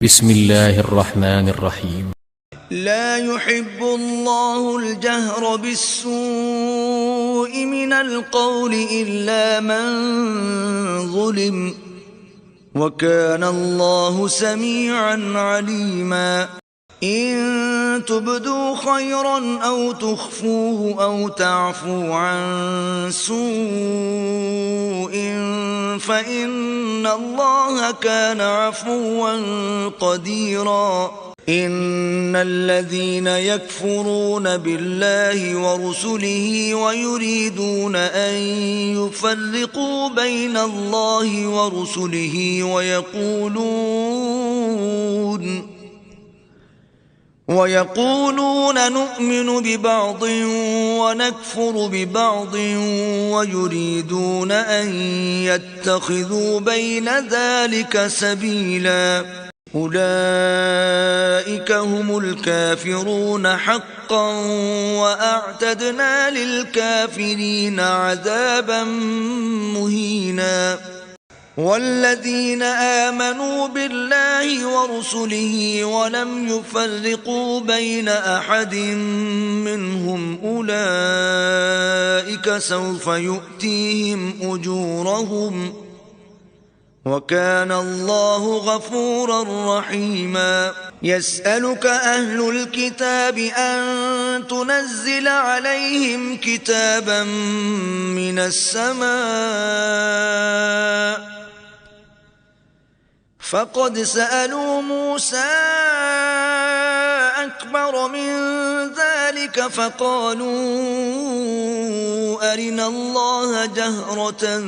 بسم الله الرحمن الرحيم. لا يحب الله الجهر بالسوء من القول إلا من ظلم، وكان الله سميعا عليما. إن تبدوا خيرا أو تخفوه أو تعفوا عن سوء فإن الله كان عفوا قديرا. إن الذين يكفرون بالله ورسله ويريدون أن يفرقوا بين الله ورسله ويقولون نؤمن ببعض ونكفر ببعض ويريدون أن يتخذوا بين ذلك سبيلا، أولئك هم الكافرون حقا، وأعتدنا للكافرين عذابا مهينا. والذين آمنوا بالله ورسله ولم يفرقوا بين أحد منهم أولئك سوف يؤتيهم أجورهم، وكان الله غفورا رحيما. يسألك أهل الكتاب أن تنزل عليهم كتابا من السماء، فقد سألوا موسى أكبر من ذلك فقالوا أرنا الله جهرة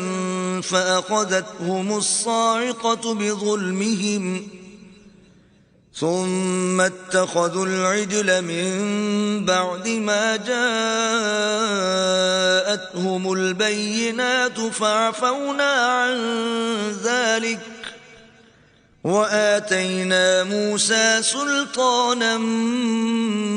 فأخذتهم الصاعقة بظلمهم، ثم اتخذوا العجل من بعد ما جاءتهم البينات فعفونا عن ذلك، وآتينا موسى سلطانا